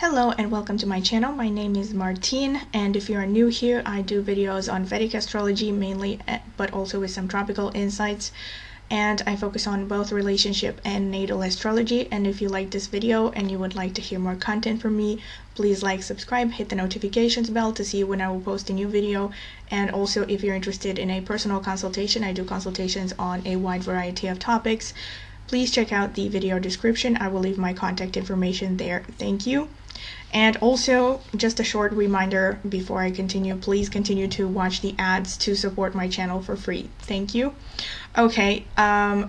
Hello and welcome to my channel. My name is Martine, and if you are new here, I do videos on Vedic astrology mainly, but also with some tropical insights, and I focus on both relationship and natal astrology. And if you like this video and you would like to hear more content from me, please like, subscribe, hit the notifications bell to see when I will post a new video. And also, if you're interested in a personal consultation, I do consultations on a wide variety of topics. Please check out the video description. I will leave my contact information there. Thank you. And also, just a short reminder before I continue, please continue to watch the ads to support my channel for free. Thank you. Okay,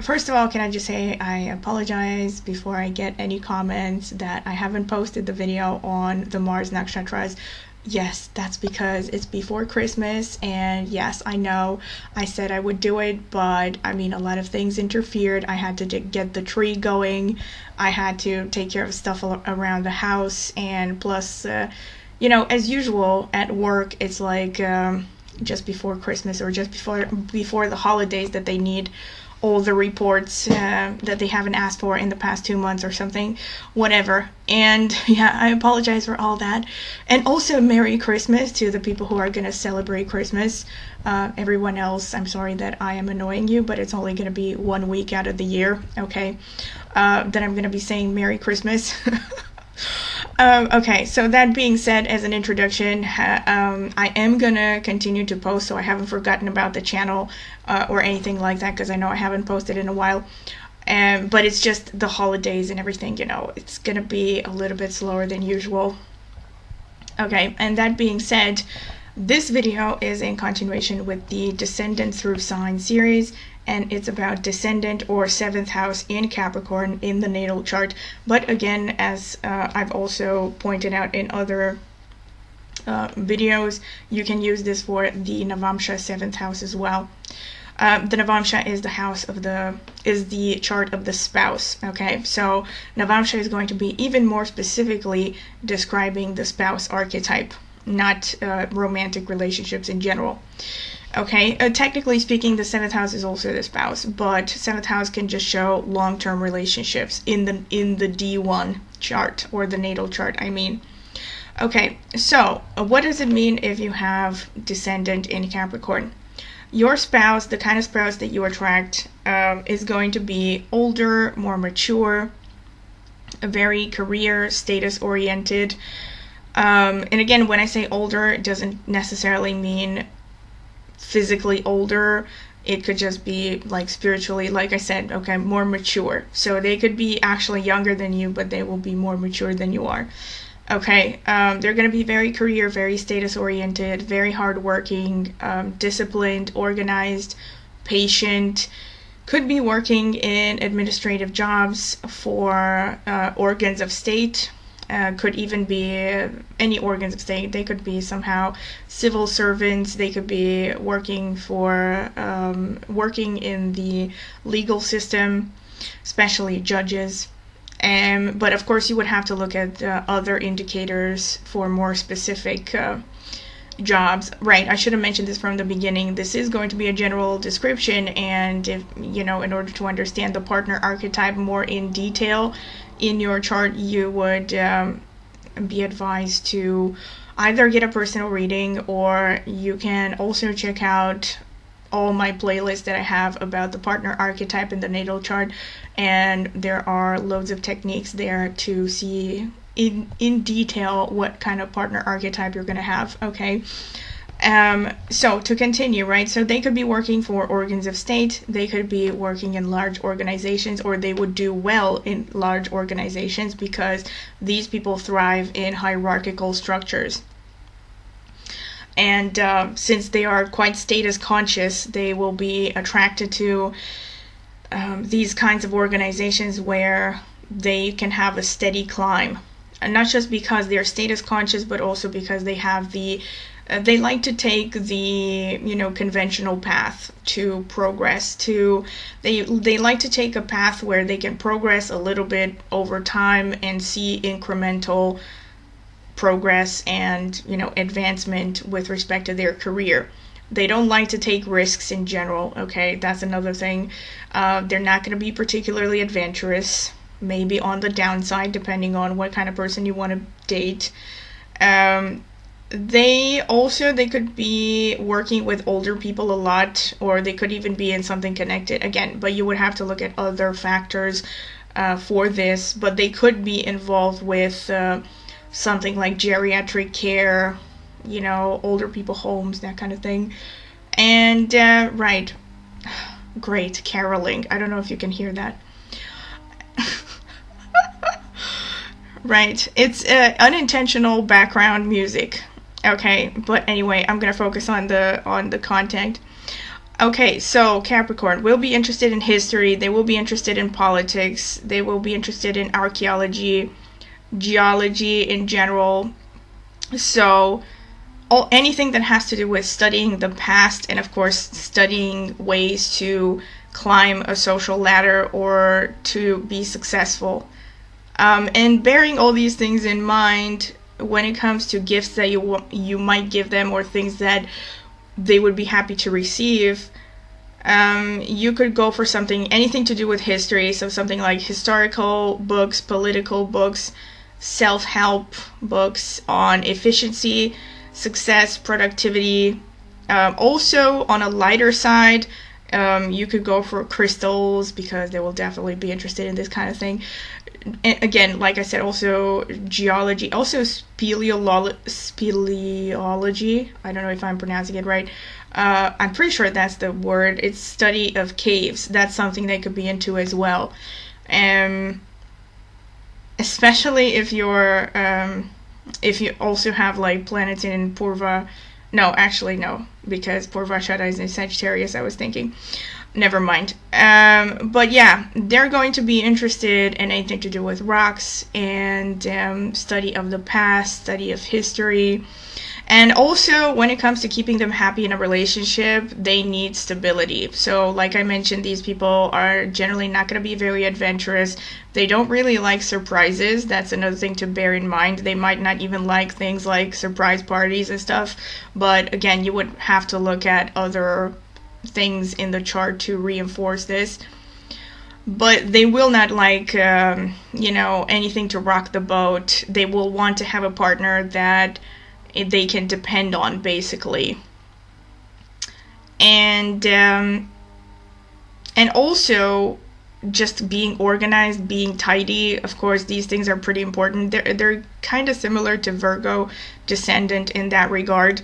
first of all, can I just say I apologize before I get any comments that I haven't posted the video on the Mars Nakshatras. Yes, that's because it's before Christmas, and yes, I know I said I would do it, but I mean, a lot of things interfered. I had to get the tree going, I had to take care of stuff around the house, and plus, as usual at work, it's like just before Christmas or just before the holidays that they need all the reports that they haven't asked for in the past 2 months or something, whatever. And yeah, I apologize for all that. And also Merry Christmas to the people who are going to celebrate Christmas. Everyone else, I'm sorry that I am annoying you, but it's only going to be 1 week out of the year, okay? Then I'm going to be saying Merry Christmas. Okay, so that being said, as an introduction, I am gonna continue to post, so I haven't forgotten about the channel or anything like that, because I know I haven't posted in a while. But it's just the holidays and everything, it's gonna be a little bit slower than usual. Okay, and that being said, this video is in continuation with the Descendant through Sign series, and it's about Descendant or 7th house in Capricorn in the natal chart. But again, as I've also pointed out in other videos, you can use this for the Navamsha 7th house as well. The Navamsha is the chart of the spouse. Okay, so Navamsha is going to be even more specifically describing the spouse archetype, not romantic relationships in general. Okay, technically speaking, the 7th house is also the spouse, but 7th house can just show long-term relationships in the D1 chart, or the natal chart, I mean. Okay, so what does it mean if you have Descendant in Capricorn? Your spouse, the kind of spouse that you attract, is going to be older, more mature, very career, status-oriented. And again, when I say older, it doesn't necessarily mean physically older. It could just be like spiritually, like I said, okay, more mature. So they could be actually younger than you, but they will be more mature than you are. Okay, they're going to be very career, very status oriented, very hardworking, disciplined, organized, patient. Could be working in administrative jobs for organs of state. Could even be any organs of state. They could be somehow civil servants. They could be working in the legal system, especially judges. But of course, you would have to look at other indicators for more specific jobs. Right, I should have mentioned this from the beginning. This is going to be a general description, and if in order to understand the partner archetype more in detail in your chart, you would be advised to either get a personal reading, or you can also check out all my playlists that I have about the partner archetype in the natal chart, and there are loads of techniques there to see in detail what kind of partner archetype you're going to have. Okay, so to continue, right, so they could be working for organs of state, they could be working in large organizations, or they would do well in large organizations because these people thrive in hierarchical structures. And since they are quite status conscious, they will be attracted to these kinds of organizations where they can have a steady climb. And not just because they're status conscious, but also because they have they like to take the conventional path to progress. They like to take a path where they can progress a little bit over time and see incremental progress and advancement with respect to their career. They don't like to take risks in general. Okay, that's another thing. They're not going to be particularly adventurous. maybe on the downside, depending on what kind of person you want to date. They could be working with older people a lot, or they could even be in something connected again, but you would have to look at other factors for this. But they could be involved with something like geriatric care, older people homes, that kind of thing. And right, great caroling. I don't know if you can hear that. Right, it's unintentional background music. Okay, but anyway, I'm gonna focus on the content. Okay, so Capricorn will be interested in history. They will be interested in politics. They will be interested in archaeology, geology in general. So anything that has to do with studying the past, and of course studying ways to climb a social ladder or to be successful. And bearing all these things in mind when it comes to gifts that you might give them, or things that they would be happy to receive, you could go for anything to do with history. So something like historical books, political books, self-help books on efficiency, success, productivity. Also, on a lighter side, you could go for crystals, because they will definitely be interested in this kind of thing. And again, like I said, also geology, also speleology. I don't know if I'm pronouncing it right. I'm pretty sure that's the word. It's study of caves. That's something they could be into as well. Especially if you also have like planets in Purva. No, actually no, because Purvashara is in Sagittarius, I was thinking. Never mind. But yeah, they're going to be interested in anything to do with rocks and study of the past, study of history. And also, when it comes to keeping them happy in a relationship, they need stability. So, like I mentioned, these people are generally not going to be very adventurous. They don't really like surprises. That's another thing to bear in mind. They might not even like things like surprise parties and stuff. But again, you would have to look at other things in the chart to reinforce this. But they will not like, anything to rock the boat. They will want to have a partner that they can depend on, basically. And also just being organized, being tidy. Of course, these things are pretty important. They're kind of similar to Virgo Descendant in that regard.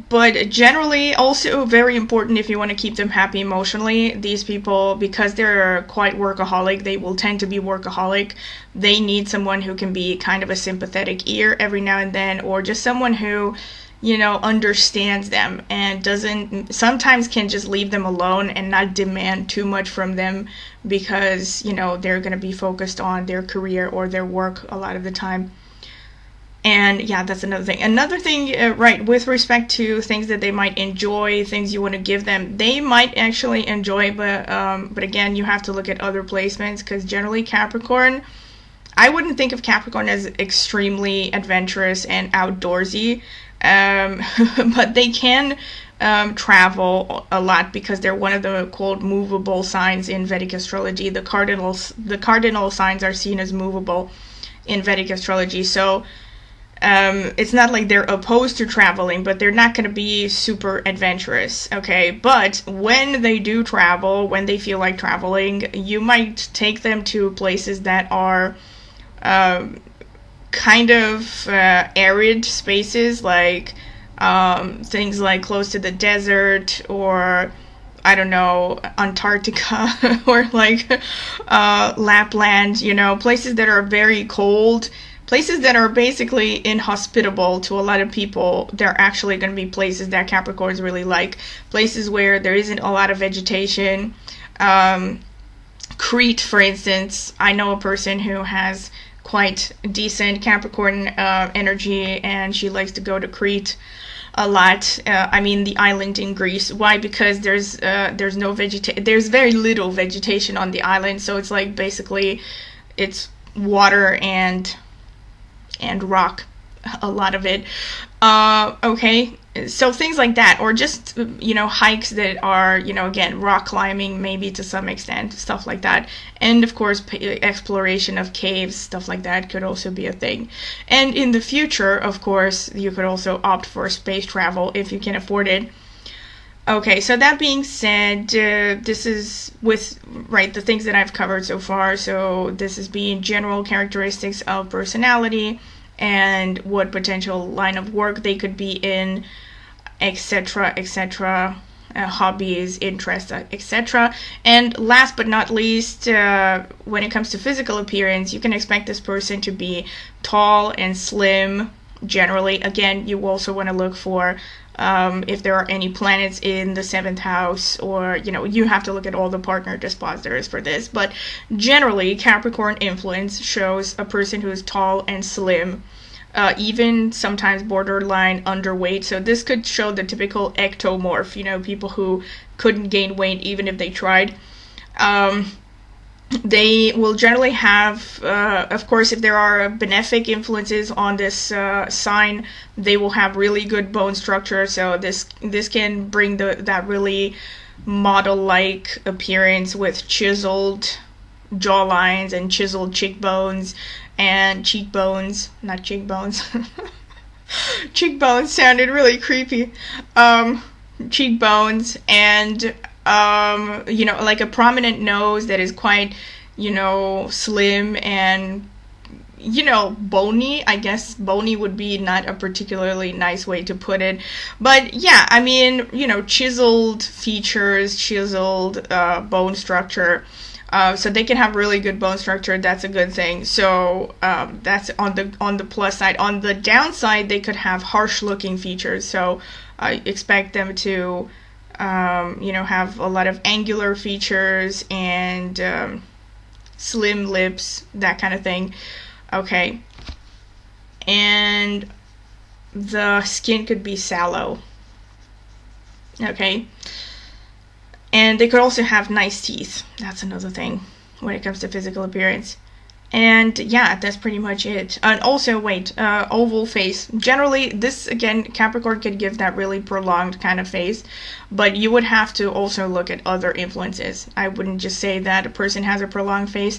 But generally also very important if you want to keep them happy emotionally. These people, because they're quite workaholic, they will tend to be workaholic. They need someone who can be kind of a sympathetic ear every now and then, or just someone who, understands them and sometimes can just leave them alone and not demand too much from them, because, they're going to be focused on their career or their work a lot of the time. And yeah, that's another thing. Another thing, right, with respect to things that they might enjoy, things you want to give them, they might actually enjoy, but again, you have to look at other placements, because generally Capricorn, I wouldn't think of Capricorn as extremely adventurous and outdoorsy, but they can travel a lot, because they're one of the quote movable signs in Vedic astrology. The cardinal signs are seen as movable in Vedic astrology, so it's not like they're opposed to traveling, but they're not going to be super adventurous, okay? But when they do travel, when they feel like traveling, you might take them to places that are kind of arid spaces, like things like close to the desert, or I don't know, Antarctica, or like Lapland, places that are very cold. Places that are basically inhospitable to a lot of people. They're actually going to be places that Capricorns really like. Places where there isn't a lot of vegetation. Crete, for instance. I know a person who has quite decent Capricorn energy, and she likes to go to Crete a lot. The island in Greece. Why? Because there's no vegetation. There's very little vegetation on the island, so it's like basically it's water and rock, a lot of it. Okay, So things like that, or just, you know, hikes that are, you know, again, rock climbing maybe to some extent, stuff like that. And of course, exploration of caves, stuff like that could also be a thing. And in the future, of course, you could also opt for space travel if you can afford it. Okay, so that being said, this is with, right, the things that I've covered so far. So this is being general characteristics of personality and what potential line of work they could be in, etc., etc., hobbies, interests, etc. And last but not least, when it comes to physical appearance, you can expect this person to be tall and slim generally. Again, you also want to look for if there are any planets in the 7th house, or, you know, you have to look at all the partner dispositors for this. But generally, Capricorn influence shows a person who is tall and slim, even sometimes borderline underweight. So this could show the typical ectomorph, you know, people who couldn't gain weight even if they tried. They will generally have, of course, if there are benefic influences on this sign, they will have really good bone structure. So this can bring that really model-like appearance with chiseled jawlines and chiseled cheekbones and cheekbones, not cheekbones. Cheekbones sounded really creepy. Cheekbones and you know, like a prominent nose that is quite, you know, slim and, you know, bony. I guess bony would be not a particularly nice way to put it. But yeah, I mean, you know, chiseled features, chiseled bone structure. So they can have really good bone structure. That's a good thing. So that's on the plus side. On the downside, they could have harsh looking features. So I expect them to you know, have a lot of angular features and slim lips, that kind of thing. Okay. And the skin could be sallow. Okay. And they could also have nice teeth. That's another thing when it comes to physical appearance. And yeah, that's pretty much it. And also, wait, oval face. Generally, this, again, Capricorn could give that really prolonged kind of face, but you would have to also look at other influences. I wouldn't just say that a person has a prolonged face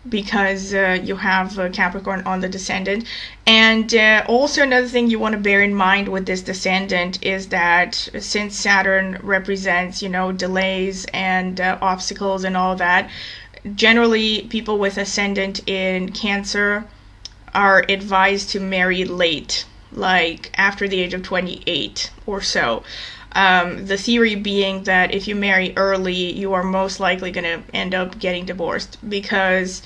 because you have Capricorn on the Descendant. And also another thing you want to bear in mind with this Descendant is that since Saturn represents, you know, delays and obstacles and all that, generally, people with Ascendant in Cancer are advised to marry late, like after the age of 28 or so. The theory being that if you marry early, you are most likely going to end up getting divorced because,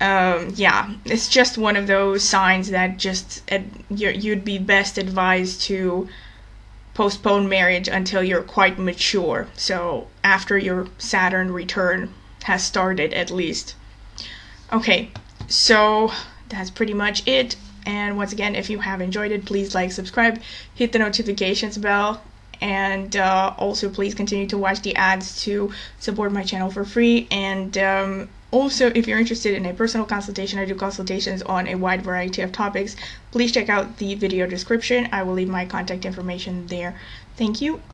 yeah, it's just one of those signs that just you'd be best advised to postpone marriage until you're quite mature. So after your Saturn return has started, at least. Okay, so that's pretty much it. And once again, if you have enjoyed it, please like, subscribe, hit the notifications bell, and also please continue to watch the ads to support my channel for free. And also, if you're interested in a personal consultation, I do consultations on a wide variety of topics. Please check out the video description. I will leave my contact information there. Thank you.